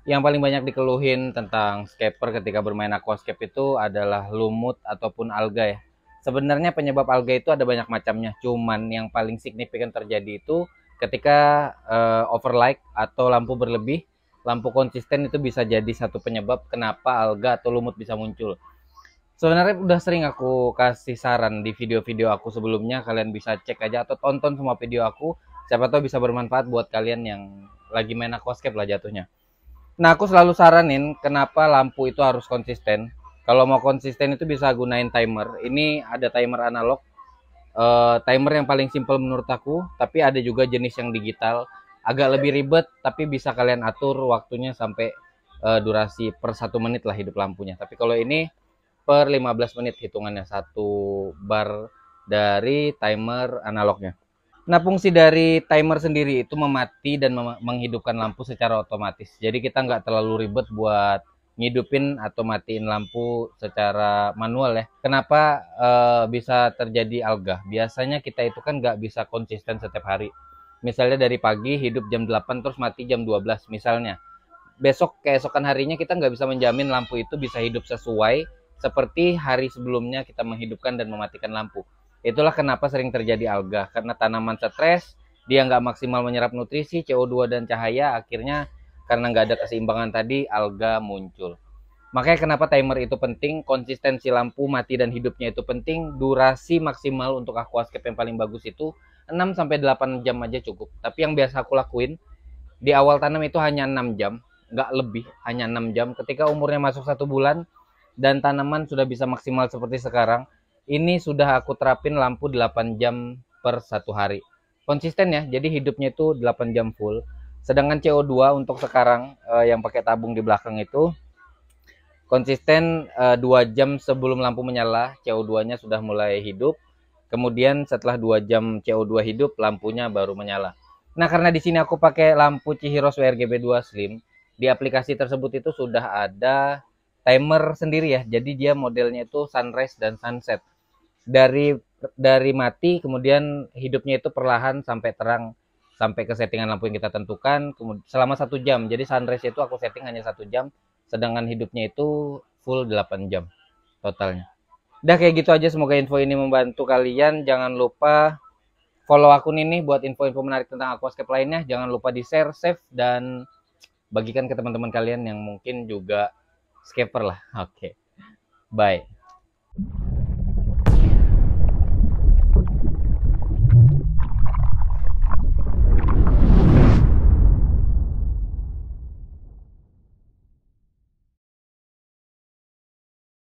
Yang paling banyak dikeluhin tentang scaper ketika bermain aquascape itu adalah lumut ataupun alga ya. Sebenarnya penyebab alga itu ada banyak macamnya, cuman yang paling signifikan terjadi itu ketika overlight atau lampu berlebih, lampu konsisten itu bisa jadi satu penyebab kenapa alga atau lumut bisa muncul. Sebenarnya udah sering aku kasih saran di video-video aku sebelumnya, kalian bisa cek aja atau tonton semua video aku, siapa tahu bisa bermanfaat buat kalian yang lagi main aquascape lah jatuhnya. Nah, aku selalu saranin kenapa lampu itu harus konsisten. Kalau mau konsisten itu bisa gunain timer. Ini ada timer analog, timer yang paling simpel menurut aku, tapi ada juga jenis yang digital. Agak lebih ribet, tapi bisa kalian atur waktunya sampai durasi per 1 menit lah hidup lampunya. Tapi kalau ini per 15 menit hitungannya satu bar dari timer analognya. Nah, fungsi dari timer sendiri itu memati dan menghidupkan lampu secara otomatis. Jadi kita nggak terlalu ribet buat ngidupin atau matiin lampu secara manual ya. Kenapa bisa terjadi alga? Biasanya kita itu kan nggak bisa konsisten setiap hari. Misalnya dari pagi hidup jam 8 terus mati jam 12 misalnya. Besok keesokan harinya kita nggak bisa menjamin lampu itu bisa hidup sesuai seperti hari sebelumnya kita menghidupkan dan mematikan lampu. Itulah kenapa sering terjadi alga, karena tanaman stres, dia nggak maksimal menyerap nutrisi, CO2 dan cahaya, akhirnya karena nggak ada keseimbangan tadi, alga muncul. Makanya kenapa timer itu penting, konsistensi lampu mati dan hidupnya itu penting, durasi maksimal untuk aquascape yang paling bagus itu 6-8 jam aja cukup. Tapi yang biasa aku lakuin, di awal tanam itu hanya 6 jam, nggak lebih, hanya 6 jam. Ketika umurnya masuk 1 bulan dan tanaman sudah bisa maksimal seperti sekarang, ini sudah aku terapin lampu 8 jam per 1 hari. Konsisten ya, jadi hidupnya itu 8 jam full. Sedangkan CO2 untuk sekarang yang pakai tabung di belakang itu konsisten 2 jam sebelum lampu menyala, CO2-nya sudah mulai hidup. Kemudian setelah 2 jam CO2 hidup, lampunya baru menyala. Nah, karena di sini aku pakai lampu Chihiros WRGB2 Slim, di aplikasi tersebut itu sudah ada timer sendiri ya. Jadi dia modelnya itu sunrise dan sunset. Dari mati kemudian hidupnya itu perlahan sampai terang sampai ke settingan lampu yang kita tentukan selama 1 jam. Jadi sunrise itu aku setting hanya 1 jam, sedangkan hidupnya itu full 8 jam totalnya. Udah kayak gitu aja, semoga info ini membantu kalian. Jangan lupa follow akun ini buat info-info menarik tentang aquascape lainnya. Jangan lupa di share, save, dan bagikan ke teman-teman kalian yang mungkin juga scaper lah. Oke, bye.